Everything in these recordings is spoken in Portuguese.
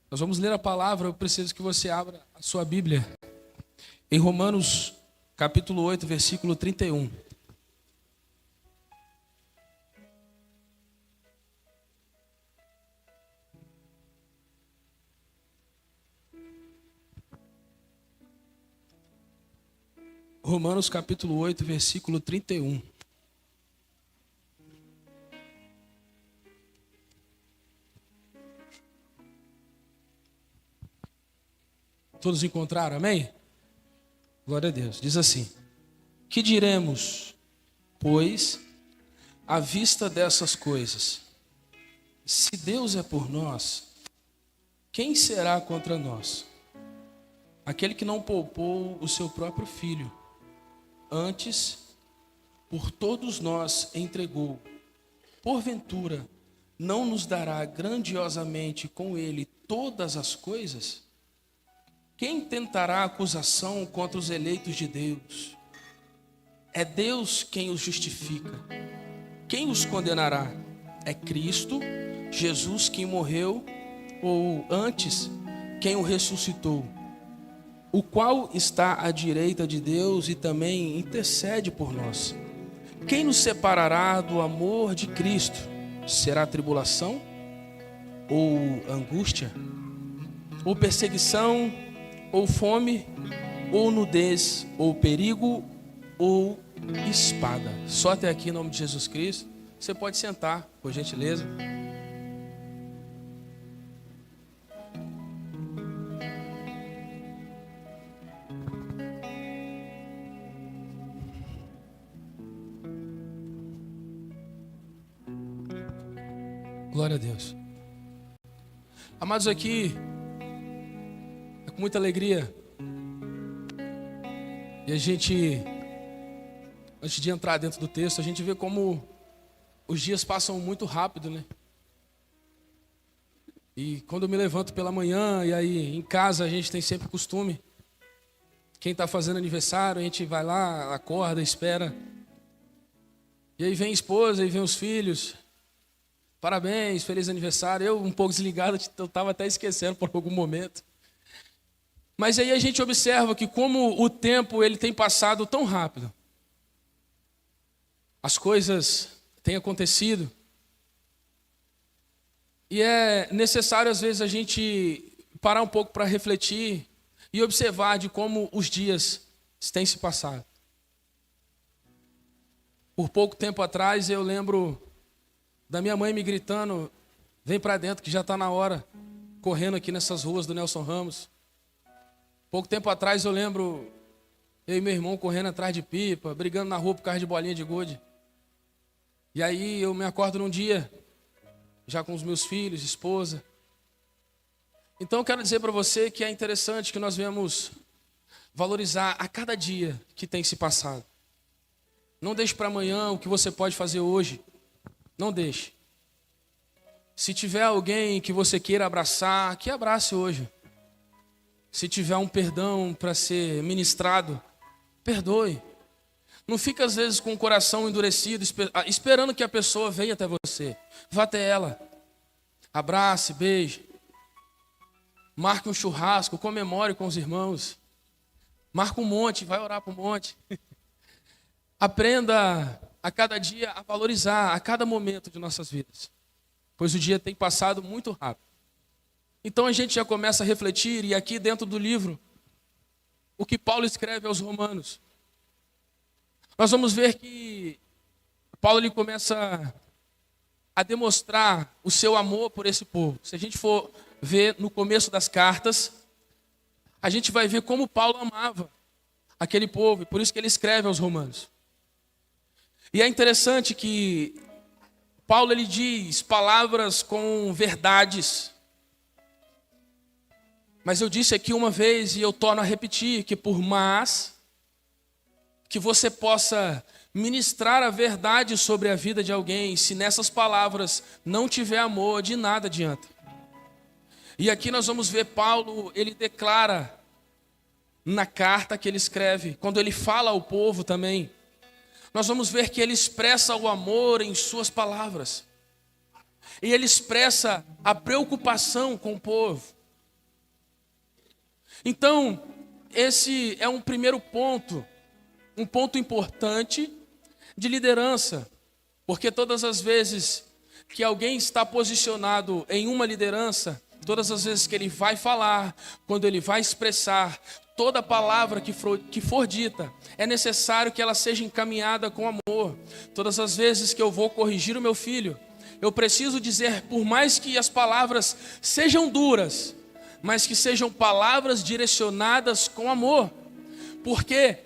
Nós vamos ler a palavra, eu preciso que você abra a sua Bíblia em Romanos capítulo 8, versículo 31. Romanos capítulo 8, versículo 31. Todos encontraram, amém? Glória a Deus. Diz assim: que diremos, pois, à vista dessas coisas? Se Deus é por nós, quem será contra nós? Aquele que não poupou o seu próprio filho, antes, por todos nós entregou, porventura, não nos dará grandiosamente com ele todas as coisas? Quem tentará acusação contra os eleitos de Deus? É Deus quem os justifica. Quem os condenará? É Cristo, Jesus quem morreu, ou antes, quem o ressuscitou, o qual está à direita de Deus e também intercede por nós. Quem nos separará do amor de Cristo? Será tribulação? Ou angústia? Ou perseguição? Ou fome? Ou nudez? Ou perigo? Ou espada? Só até aqui em nome de Jesus Cristo. Você pode sentar, por gentileza. Glória a Deus. Amados, aqui é com muita alegria. E a gente, antes de entrar dentro do texto, a gente vê como os dias passam muito rápido, né? E quando eu me levanto pela manhã, e aí em casa a gente tem sempre costume, quem está fazendo aniversário, a gente vai lá, acorda, espera. E aí vem a esposa, e vem os filhos. Parabéns, feliz aniversário. Eu um pouco desligado, eu estava até esquecendo por algum momento. Mas aí a gente observa que como o tempo ele tem passado tão rápido. As coisas têm acontecido. E é necessário às vezes a gente parar um pouco para refletir e observar de como os dias têm se passado. Por pouco tempo atrás eu lembro da minha mãe me gritando: vem para dentro que já está na hora, correndo aqui nessas ruas do Nelson Ramos. Pouco tempo atrás eu lembro eu e meu irmão correndo atrás de pipa, brigando na rua por causa de bolinha de gude. E aí eu me acordo num dia, já com os meus filhos, esposa. Então eu quero dizer para você que é interessante que nós venhamos valorizar a cada dia que tem se passado. Não deixe para amanhã o que você pode fazer hoje. Não deixe. Se tiver alguém que você queira abraçar, que abrace hoje. Se tiver um perdão para ser ministrado, perdoe. Não fique às vezes com o coração endurecido, esperando que a pessoa venha até você. Vá até ela. Abrace, beije. Marque um churrasco, comemore com os irmãos. Marque um monte, vai orar para o monte. Aprenda a cada dia a valorizar a cada momento de nossas vidas, pois o dia tem passado muito rápido. Então a gente já começa a refletir, e aqui dentro do livro, o que Paulo escreve aos Romanos, nós vamos ver que Paulo ele começa a demonstrar o seu amor por esse povo. Se a gente for ver no começo das cartas, a gente vai ver como Paulo amava aquele povo, e por isso que ele escreve aos Romanos. E é interessante que Paulo ele diz palavras com verdades. Mas eu disse aqui uma vez e eu torno a repetir que por mais que você possa ministrar a verdade sobre a vida de alguém, se nessas palavras não tiver amor, de nada adianta. E aqui nós vamos ver Paulo, ele declara na carta que ele escreve, quando ele fala ao povo também, nós vamos ver que ele expressa o amor em suas palavras. E ele expressa a preocupação com o povo. Então, esse é um primeiro ponto, um ponto importante de liderança, porque todas as vezes que alguém está posicionado em uma liderança, todas as vezes que ele vai falar, quando ele vai expressar, toda palavra que for dita, é necessário que ela seja encaminhada com amor. Todas as vezes que eu vou corrigir o meu filho, eu preciso dizer, por mais que as palavras sejam duras, mas que sejam palavras direcionadas com amor. Por quê?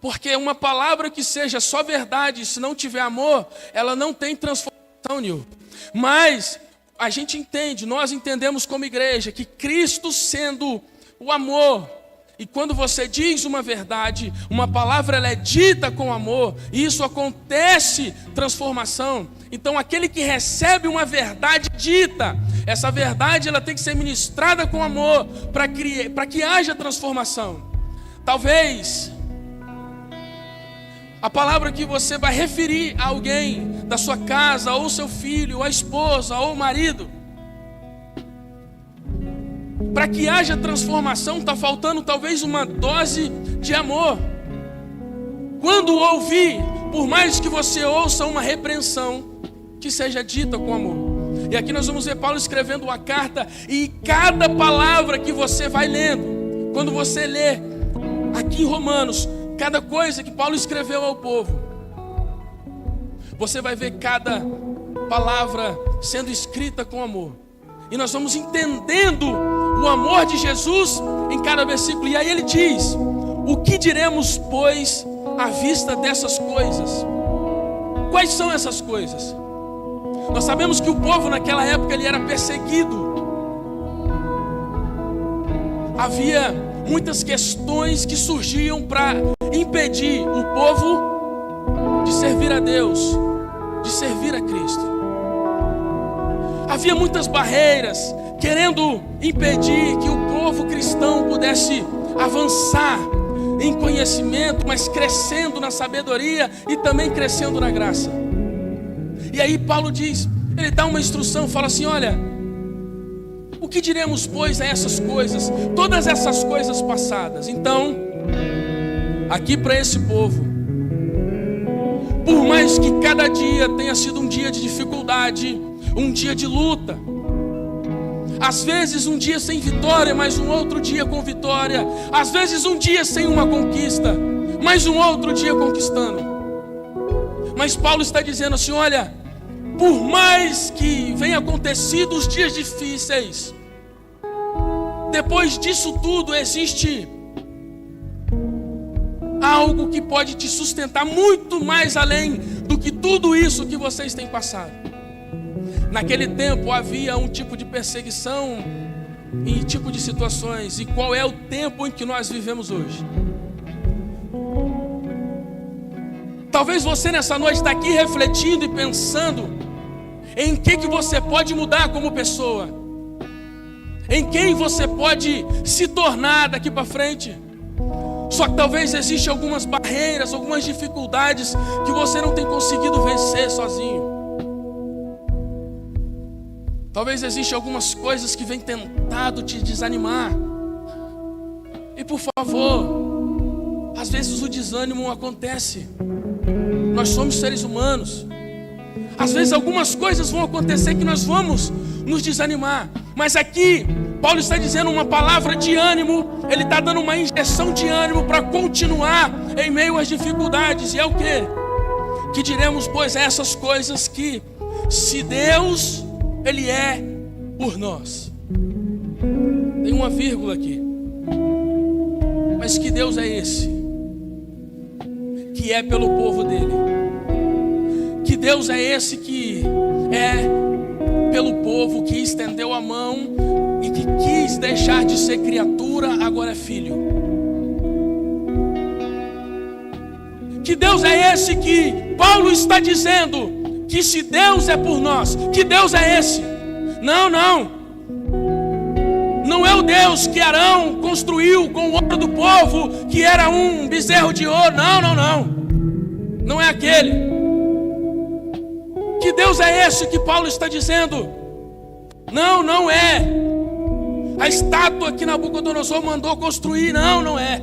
Porque uma palavra que seja só verdade, se não tiver amor, ela não tem transformação, Nil. Mas a gente entende, nós entendemos como igreja, que Cristo sendo o amor, e quando você diz uma verdade, uma palavra ela é dita com amor, e isso acontece transformação. Então aquele que recebe uma verdade dita, essa verdade ela tem que ser ministrada com amor, para que haja transformação. Talvez a palavra que você vai referir a alguém da sua casa, ou seu filho, ou a esposa, ou o marido, para que haja transformação, está faltando talvez uma dose de amor. Quando ouvir, por mais que você ouça uma repreensão, que seja dita com amor. E aqui nós vamos ver Paulo escrevendo uma carta, e cada palavra que você vai lendo, quando você lê aqui em Romanos, cada coisa que Paulo escreveu ao povo, você vai ver cada palavra sendo escrita com amor. E nós vamos entendendo o amor de Jesus em cada versículo. E aí ele diz: o que diremos, pois, à vista dessas coisas? Quais são essas coisas? Nós sabemos que o povo naquela época ele era perseguido. Havia muitas questões que surgiam para impedir o povo de servir a Deus, de servir a Cristo. Havia muitas barreiras querendo impedir que o povo cristão pudesse avançar em conhecimento, mas crescendo na sabedoria e também crescendo na graça. E aí Paulo diz, ele dá uma instrução, fala assim: olha, o que diremos, pois, a essas coisas, todas essas coisas passadas? Então, aqui para esse povo, por mais que cada dia tenha sido um dia de dificuldade, um dia de luta, às vezes um dia sem vitória, mas um outro dia com vitória, às vezes um dia sem uma conquista, mas um outro dia conquistando. Mas Paulo está dizendo assim: olha, por mais que venham acontecido os dias difíceis, depois disso tudo existe algo que pode te sustentar muito mais além do que tudo isso que vocês têm passado. Naquele tempo havia um tipo de perseguição e tipo de situações. E qual é o tempo em que nós vivemos hoje? Talvez você nessa noite está aqui refletindo e pensando em que você pode mudar como pessoa, em quem você pode se tornar daqui para frente. Só que talvez existam algumas barreiras, algumas dificuldades que você não tem conseguido vencer sozinho. Talvez existam algumas coisas que vêm tentado te desanimar. E por favor, às vezes o desânimo acontece. Nós somos seres humanos. Às vezes algumas coisas vão acontecer que nós vamos nos desanimar. Mas aqui, Paulo está dizendo uma palavra de ânimo. Ele está dando uma injeção de ânimo para continuar em meio às dificuldades. E é o quê? Que diremos, pois, essas coisas que, se Deus, Ele é por nós. Tem uma vírgula aqui. Mas que Deus é esse? Que é pelo povo dele. Que Deus é esse que é pelo povo, que estendeu a mão e que quis deixar de ser criatura, agora é filho. Que Deus é esse que Paulo está dizendo que se Deus é por nós, que Deus é esse? Não, não. Não é o Deus que Arão construiu com o ouro do povo, que era um bezerro de ouro. Não, não, não. Não é aquele. Que Deus é esse que Paulo está dizendo? Não, não é. a estátua que Nabucodonosor mandou construir. Não, não é.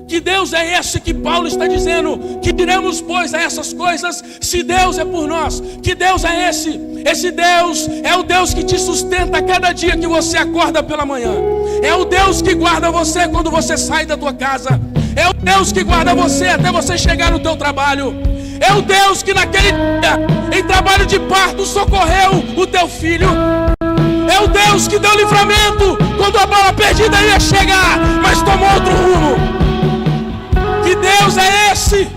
Que Deus é esse que Paulo está dizendo? Que diremos, pois, a essas coisas, se Deus é por nós? Que Deus é esse? Esse Deus é o Deus que te sustenta a cada dia que você acorda pela manhã. É o Deus que guarda você quando você sai da tua casa. É o Deus que guarda você até você chegar no teu trabalho. É o Deus que naquele dia, em trabalho de parto, socorreu o teu filho. É o Deus que deu livramento quando a bala perdida ia chegar, mas tomou outro rumo. Que Deus é esse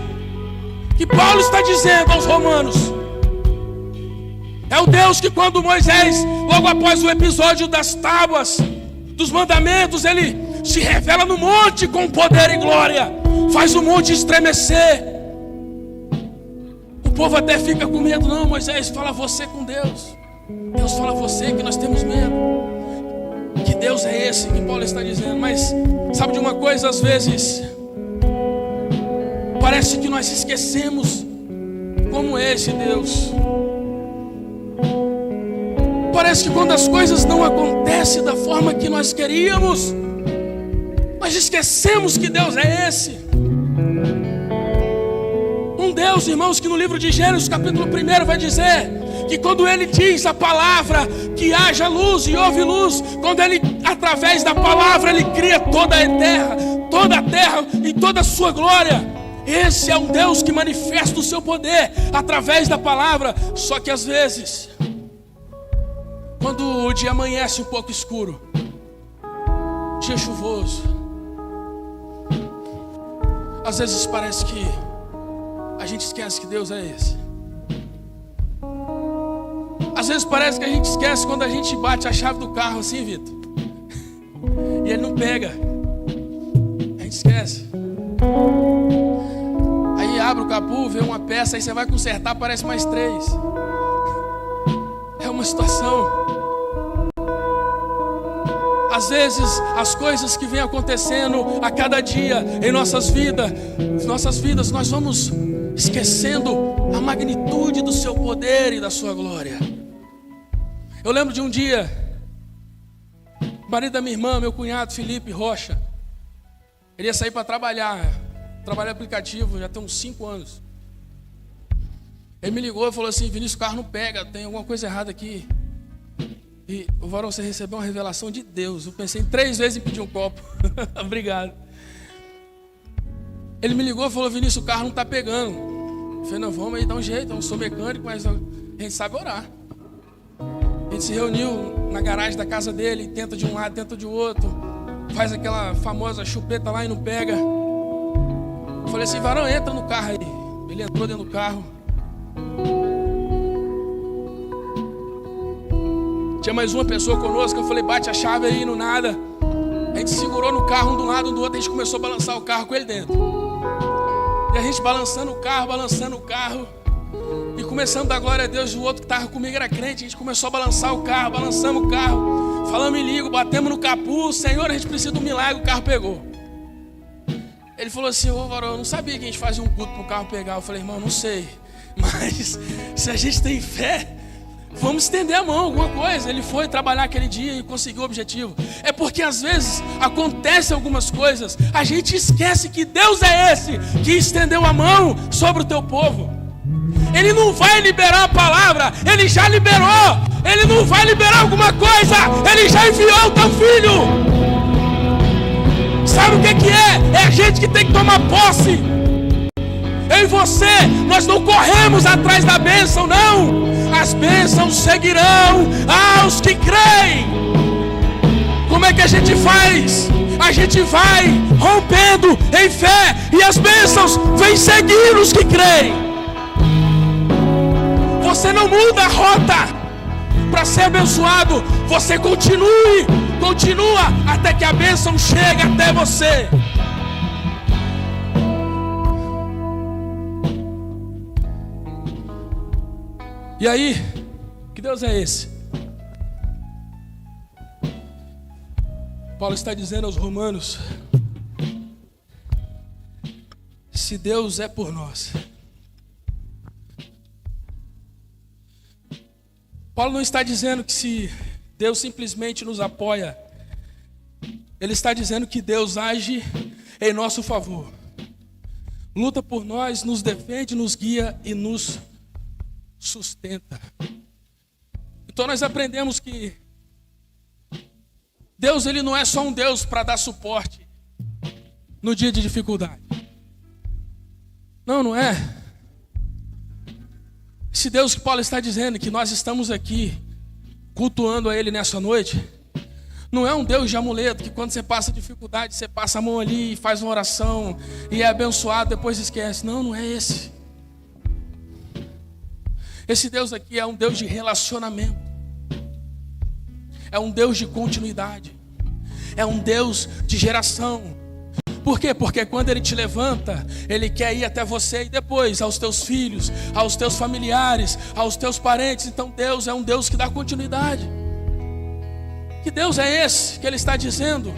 que Paulo está dizendo aos romanos? É o Deus que quando Moisés, logo após o episódio das tábuas, dos mandamentos, ele se revela no monte com poder e glória, faz o monte estremecer. O povo até fica com medo. Não, Moisés, fala você com Deus. Deus fala você, que nós temos medo. Que Deus é esse que Paulo está dizendo. Mas sabe de uma coisa, às vezes parece que nós esquecemos como é esse Deus. Parece que quando as coisas não acontecem da forma que nós queríamos, nós esquecemos que Deus é esse. Um Deus, irmãos, que no livro de Gênesis, capítulo 1, vai dizer que quando Ele diz a palavra, que haja luz e houve luz, quando Ele, através da palavra, Ele cria toda a terra e toda a sua glória. Esse é um Deus que manifesta o seu poder através da palavra. Só que às vezes, quando o dia amanhece um pouco escuro, dia chuvoso, às vezes parece que a gente esquece que Deus é esse. Às vezes parece que a gente esquece quando a gente bate a chave do carro assim, Vitor, e ele não pega. A gente esquece. Aí abre o capô, vê uma peça, aí você vai consertar, aparece mais 3. É uma situação. Às vezes as coisas que vêm acontecendo a cada dia em nossas vidas, nós vamos esquecendo a magnitude do seu poder e da sua glória. Eu lembro de um dia, o marido da minha irmã, meu cunhado Felipe Rocha, ele ia sair para trabalhar aplicativo, já tem uns 5 anos. Ele me ligou e falou assim: Vinícius, o carro não pega, tem alguma coisa errada aqui. E o varão, você recebeu uma revelação de Deus. Eu pensei 3 vezes em pedir um copo. Obrigado. Ele me ligou e falou: Vinícius, o carro não está pegando. Eu falei: não, vamos aí dar um jeito, eu não sou mecânico, mas a gente sabe orar. A gente se reuniu na garagem da casa dele, tenta de um lado, tenta de outro, faz aquela famosa chupeta lá e não pega. Eu falei assim: varão, entra no carro aí. Ele entrou dentro do carro. Tinha mais uma pessoa conosco. Eu falei: bate a chave aí, no nada. A gente segurou no carro, um do lado, um do outro. A gente começou a balançar o carro com ele dentro. E a gente balançando o carro. E começando a dar glória a Deus. O outro que estava comigo era crente. A gente começou a balançar o carro, balançamos o carro. Falamos em língua, batemos no capuz. Senhor, a gente precisa de um milagre. O carro pegou. Ele falou assim: ô varão, eu não sabia que a gente fazia um culto para o carro pegar. Eu falei: irmão, não sei. Mas se a gente tem fé, vamos estender a mão, alguma coisa. Ele foi trabalhar aquele dia e conseguiu o objetivo. É porque às vezes acontecem algumas coisas, a gente esquece que Deus é esse que estendeu a mão sobre o teu povo. Ele não vai liberar a palavra, Ele já liberou. Ele não vai liberar alguma coisa, Ele já enviou o teu filho. Sabe o que é? É a gente que tem que tomar posse. Eu e você, nós não corremos atrás da bênção, não. As bênçãos seguirão aos que creem. Como é que a gente faz? A gente vai rompendo em fé e as bênçãos vêm seguir os que creem. Você não muda a rota para ser abençoado. Você continua até que a bênção chegue até você. E aí, que Deus é esse? Paulo está dizendo aos romanos: se Deus é por nós. Paulo não está dizendo que se Deus simplesmente nos apoia. Ele está dizendo que Deus age em nosso favor. Luta por nós, nos defende, nos guia e nos sustenta. Então nós aprendemos que Deus, ele não é só um Deus para dar suporte no dia de dificuldade. Não, não é. Esse Deus que Paulo está dizendo, que nós estamos aqui cultuando a Ele nessa noite, não é um Deus de amuleto, que quando você passa dificuldade, você passa a mão ali e faz uma oração e é abençoado, depois esquece. Não, não é esse. Esse Deus aqui é um Deus de relacionamento. É um Deus de continuidade. É um Deus de geração. Por quê? Porque quando Ele te levanta, Ele quer ir até você e depois aos teus filhos, aos teus familiares, aos teus parentes. Então Deus é um Deus que dá continuidade. Que Deus é esse que Ele está dizendo?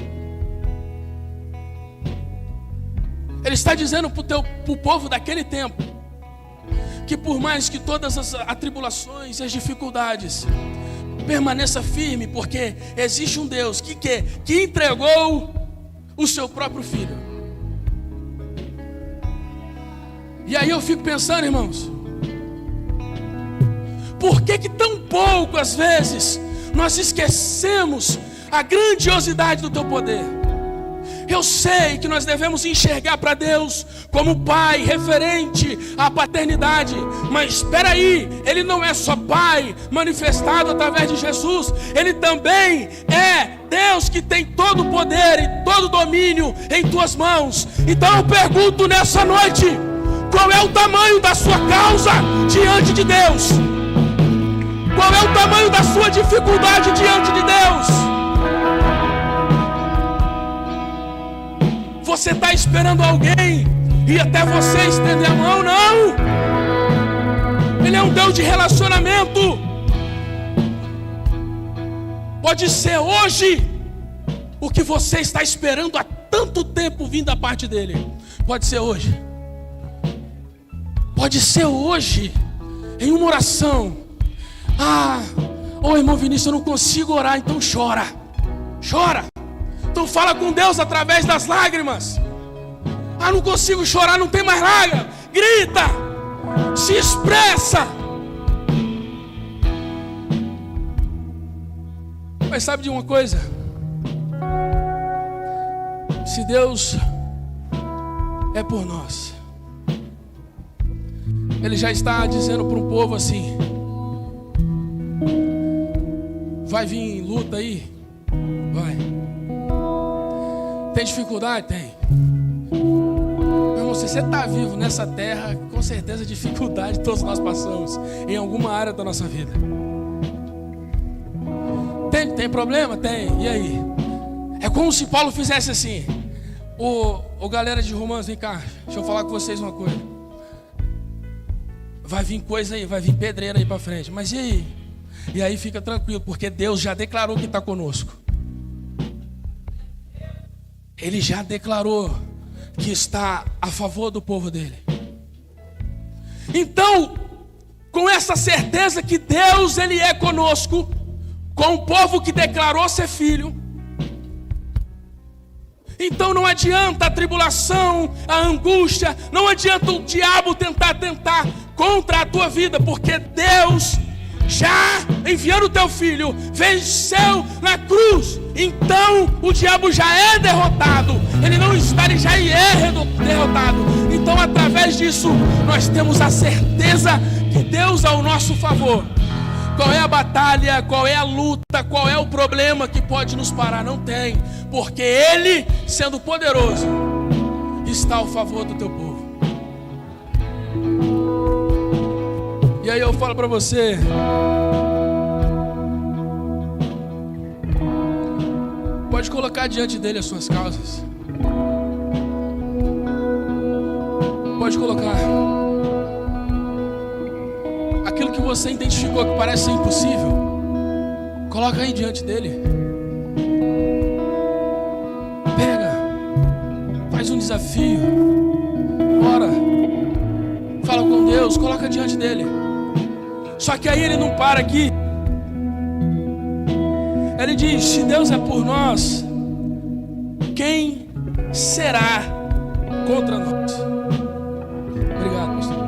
Ele está dizendo para o povo daquele tempo que por mais que todas as atribulações e as dificuldades, permaneça firme, porque existe um Deus que entregou o seu próprio filho. E aí eu fico pensando, irmãos, por que tão pouco às vezes nós esquecemos a grandiosidade do teu poder? Eu sei que nós devemos enxergar para Deus como Pai, referente à paternidade. Mas espera aí, Ele não é só Pai manifestado através de Jesus. Ele também é Deus que tem todo o poder e todo o domínio em tuas mãos. Então eu pergunto nessa noite, qual é o tamanho da sua causa diante de Deus? Qual é o tamanho da sua dificuldade diante de Deus? Você está esperando alguém e até você estender a mão? Não! Ele é um Deus de relacionamento. Pode ser hoje o que você está esperando há tanto tempo vindo da parte dele. Pode ser hoje. Pode ser hoje, em uma oração. Irmão Vinícius, eu não consigo orar, então chora. Chora. Então fala com Deus através das lágrimas. Não consigo chorar, não tem mais lágrima. Grita, se expressa. Mas sabe de uma coisa? Se Deus é por nós, Ele já está dizendo para um povo assim: vai vir luta aí? Vai. Tem dificuldade? Tem. Meu irmão, se você está vivo nessa terra, com certeza dificuldade todos nós passamos em alguma área da nossa vida. Tem problema? Tem. E aí? É como se Paulo fizesse assim: Ô galera de Romanos, vem cá, deixa eu falar com vocês uma coisa. Vai vir coisa aí, vai vir pedreira aí para frente. Mas e aí? E aí fica tranquilo, porque Deus já declarou que está conosco. Ele já declarou que está a favor do povo dele. Então, com essa certeza que Deus, Ele é conosco, com o povo que declarou ser filho, então não adianta a tribulação, a angústia, não adianta o diabo tentar contra a tua vida, porque Deus, já enviando o teu filho, venceu na cruz. Então o diabo já é derrotado. Ele não está, ele já é derrotado. Então através disso nós temos a certeza que Deus é ao nosso favor. Qual é a batalha, qual é a luta, qual é o problema que pode nos parar? Não tem, porque Ele, sendo poderoso, está ao favor do teu povo. E aí eu falo para você, pode colocar diante dele as suas causas. Pode colocar. Aquilo que você identificou que parece ser impossível, coloca aí diante dele. Pega, faz um desafio, ora, fala com Deus, coloca diante dele. Só que aí ele não para aqui. Ele diz: se Deus é por nós, quem será contra nós? Obrigado, pastor.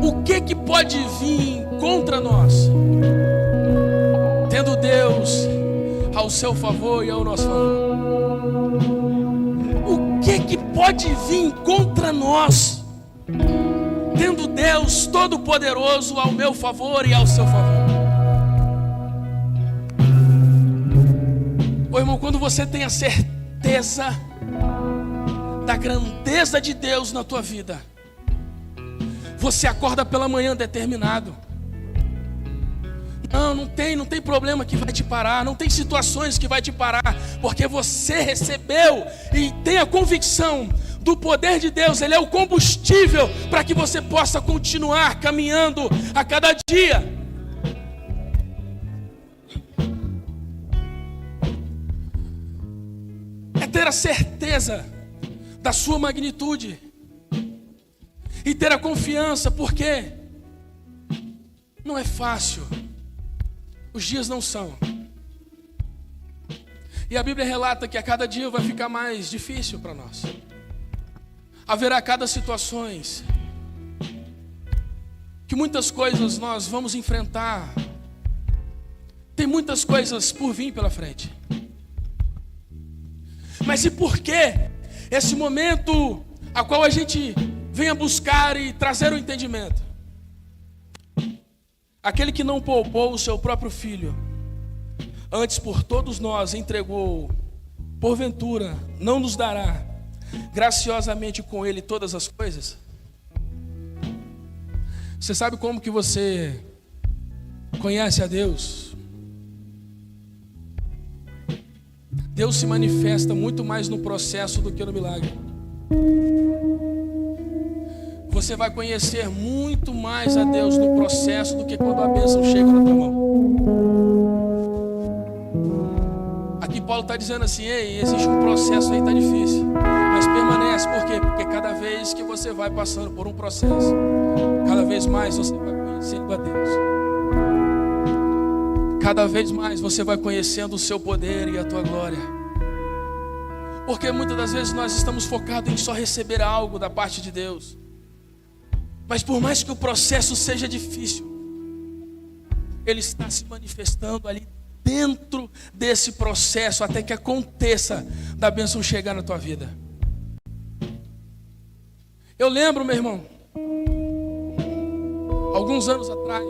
O que pode vir contra nós, tendo Deus ao seu favor e ao nosso favor? O que pode vir contra nós, tendo Deus Todo-Poderoso ao meu favor e ao seu favor? Ô irmão, quando você tem a certeza da grandeza de Deus na tua vida, você acorda pela manhã determinado. Não tem problema que vai te parar, não tem situações que vai te parar, porque você recebeu e tem a convicção do poder de Deus. Ele é o combustível para que você possa continuar caminhando a cada dia. É ter a certeza da sua magnitude e ter a confiança, porque não é fácil. Os dias não são. E a Bíblia relata que a cada dia vai ficar mais difícil para nós. Haverá cada situações que muitas coisas nós vamos enfrentar. Tem muitas coisas por vir pela frente. Mas e por que esse momento a qual a gente venha buscar e trazer o entendimento? Aquele que não poupou o seu próprio filho, antes por todos nós entregou, porventura não nos dará graciosamente com ele todas as coisas? Você sabe como que você conhece a Deus? Deus se manifesta muito mais no processo do que no milagre. Você vai conhecer muito mais a Deus no processo do que quando a bênção chega na tua mão. Aqui Paulo está dizendo assim: ei, existe um processo aí, está difícil, mas permanece. Por quê? Porque cada vez que você vai passando por um processo, cada vez mais você vai conhecendo a Deus. Cada vez mais você vai conhecendo o seu poder e a tua glória. Porque muitas das vezes nós estamos focados em só receber algo da parte de Deus. Mas por mais que o processo seja difícil, Ele está se manifestando ali dentro desse processo, até que aconteça da bênção chegar na tua vida. Eu lembro, meu irmão, alguns anos atrás,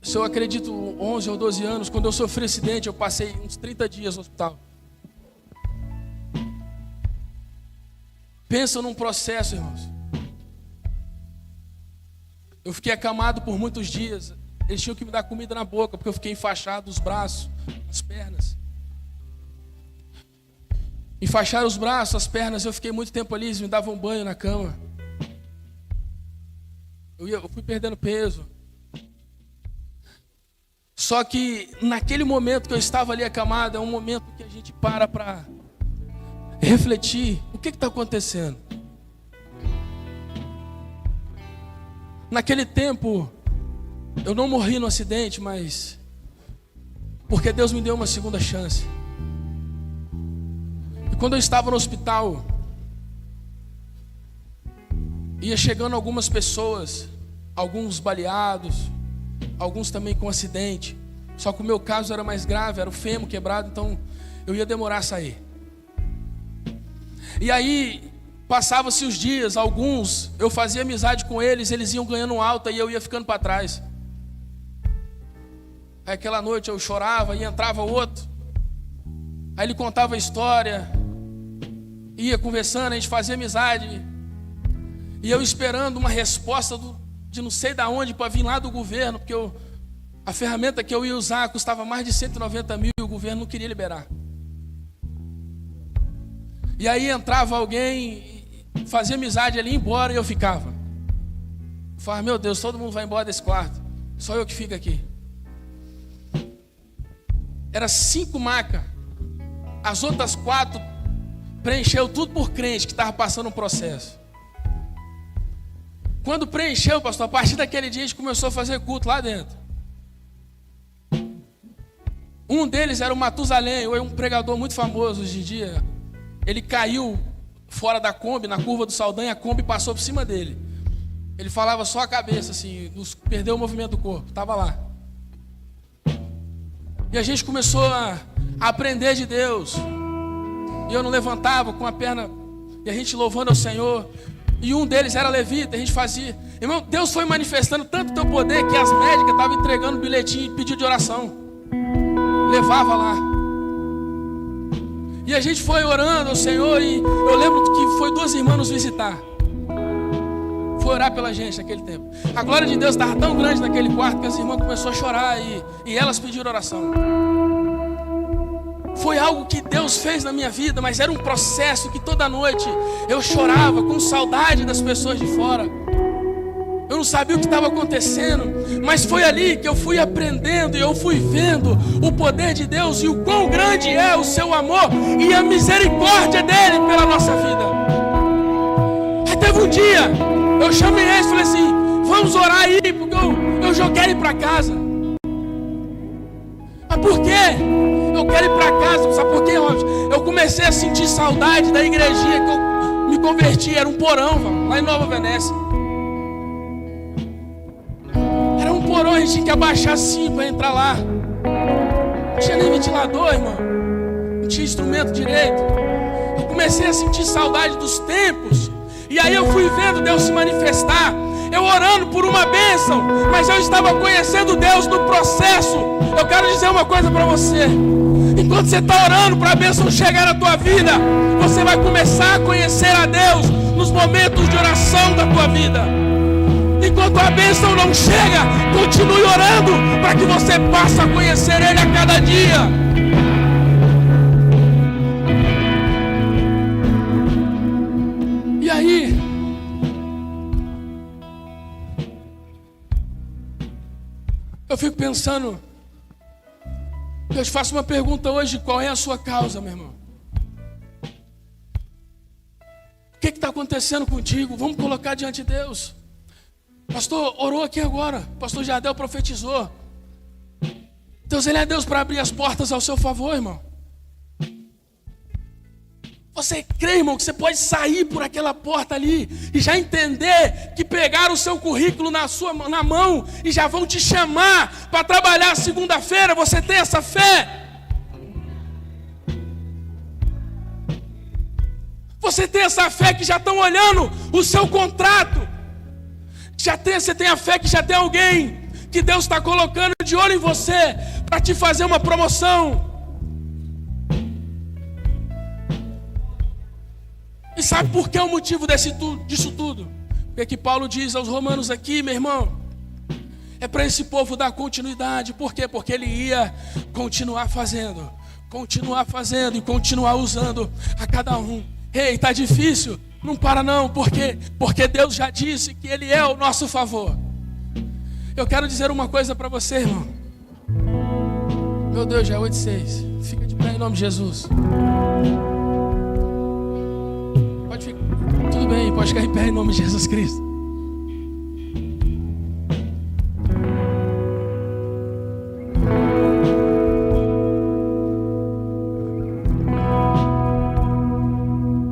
se eu acredito 11 ou 12 anos, quando eu sofri acidente, eu passei uns 30 dias no hospital. Pensa num processo, irmãos. Eu fiquei acamado por muitos dias. Eles tinham que me dar comida na boca, porque eu fiquei enfaixado os braços, as pernas. Enfaixaram os braços, as pernas, eu fiquei muito tempo ali, eles me davam banho na cama. Eu fui perdendo peso. Só que naquele momento que eu estava ali acamado, é um momento que a gente para refletir. O que está acontecendo? Naquele tempo, eu não morri no acidente, mas porque Deus me deu uma segunda chance. E quando eu estava no hospital, ia chegando algumas pessoas, alguns baleados, alguns também com acidente. Só que o meu caso era mais grave, era o fêmur quebrado, então eu ia demorar a sair. E aí, passava-se os dias, alguns, eu fazia amizade com eles, eles iam ganhando alta e eu ia ficando para trás. Aí aquela noite eu chorava e entrava outro. Aí ele contava a história, ia conversando, a gente fazia amizade. E eu esperando uma resposta de não sei de onde para vir lá do governo, porque a ferramenta que eu ia usar custava mais de 190 mil e o governo não queria liberar. E aí entrava alguém, fazia amizade ali, ia embora e eu ficava. Eu falava, meu Deus, todo mundo vai embora desse quarto, só eu que fico aqui. Era 5 macas, as outras 4 preencheu tudo por crente que estava passando um processo. Quando preencheu, pastor, a partir daquele dia a gente começou a fazer culto lá dentro. Um deles era o Matusalém, um pregador muito famoso hoje em dia. Ele caiu fora da Kombi, na curva do Saldanha, a Kombi passou por cima dele. Ele falava só a cabeça, assim, perdeu o movimento do corpo, estava lá. E a gente começou a aprender de Deus. E eu não levantava com a perna, e a gente louvando ao Senhor. E um deles era levita, a gente fazia. Irmão, Deus foi manifestando tanto o teu poder que as médicas estavam entregando bilhetinho e pedido de oração. Levava lá. E a gente foi orando ao Senhor, e eu lembro que foi 2 irmãs nos visitar. Foi orar pela gente naquele tempo. A glória de Deus estava tão grande naquele quarto que as irmãs começaram a chorar e elas pediram oração. Foi algo que Deus fez na minha vida, mas era um processo que toda noite eu chorava com saudade das pessoas de fora. Eu não sabia o que estava acontecendo, mas foi ali que eu fui aprendendo e eu fui vendo o poder de Deus e o quão grande é o seu amor e a misericórdia dele pela nossa vida. Aí teve um dia, eu chamei eles e falei assim: vamos orar aí, porque eu já quero ir para casa. Mas por quê? Eu quero ir para casa, sabe por quê, Robson? Eu comecei a sentir saudade da igrejinha que eu me converti, era um porão, lá em Nova Venécia. Era um porão, a gente tinha que abaixar assim para entrar lá. Não tinha nem ventilador, irmão. Não tinha instrumento direito. Eu comecei a sentir saudade dos tempos. E aí eu fui vendo Deus se manifestar. Eu orando por uma bênção, mas eu estava conhecendo Deus no processo. Eu quero dizer uma coisa para você. Enquanto você está orando para a bênção chegar na tua vida, você vai começar a conhecer a Deus nos momentos de oração da tua vida. Enquanto a bênção não chega, continue orando para que você possa conhecer Ele a cada dia. E aí, eu fico pensando, eu te faço uma pergunta hoje: qual é a sua causa, meu irmão? O que está acontecendo contigo? Vamos colocar diante de Deus. Pastor, orou aqui agora. Pastor Jardel profetizou. Deus, Ele é Deus para abrir as portas ao seu favor, irmão. Você crê, irmão, que você pode sair por aquela porta ali e já entender que pegaram o seu currículo na mão e já vão te chamar para trabalhar segunda-feira? Você tem essa fé? Você tem essa fé que já estão olhando o seu contrato? Você tem a fé que já tem alguém que Deus está colocando de olho em você para te fazer uma promoção? E sabe por que é o motivo disso tudo? Porque que Paulo diz aos romanos aqui, meu irmão, é para esse povo dar continuidade. Por quê? Porque ele ia continuar fazendo e continuar usando a cada um. Ei, tá difícil? Não para não, porque Deus já disse que Ele é o nosso favor. Eu quero dizer uma coisa para você, irmão. Meu Deus, já é 8:06. Fica de pé em nome de Jesus. Pode ficar, tudo bem, pode ficar em pé em nome de Jesus Cristo.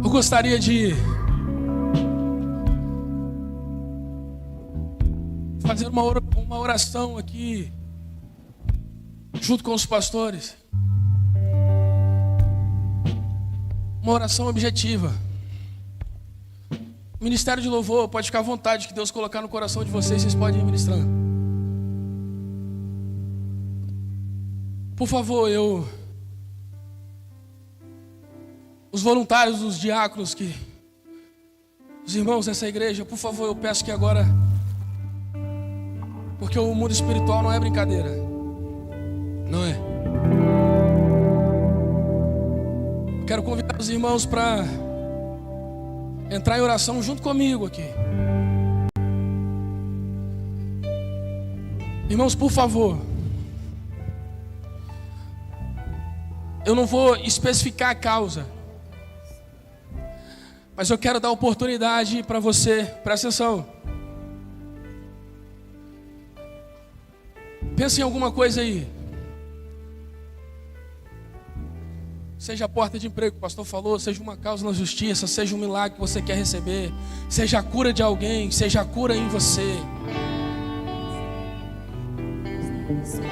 Eu gostaria de fazer uma oração aqui junto com os pastores. Uma oração objetiva. Ministério de louvor, pode ficar à vontade, que Deus colocar no coração de vocês podem ir ministrando. Por favor, os voluntários, os diáconos, os irmãos dessa igreja, por favor, eu peço que agora, porque o mundo espiritual não é brincadeira, não é. Eu quero convidar os irmãos para entrar em oração junto comigo aqui. Irmãos, por favor, eu não vou especificar a causa, mas eu quero dar oportunidade para você, presta atenção. Pensa em alguma coisa aí. Seja a porta de emprego que o pastor falou, seja uma causa na justiça, seja um milagre que você quer receber, seja a cura de alguém, seja a cura em você.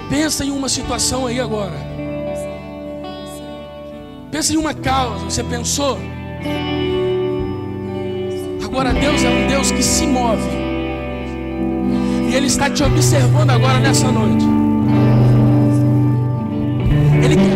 Pensa em uma situação aí agora. Pensa em uma causa, você pensou? Agora Deus é um Deus que se move. E Ele está te observando agora nessa noite. Ele quer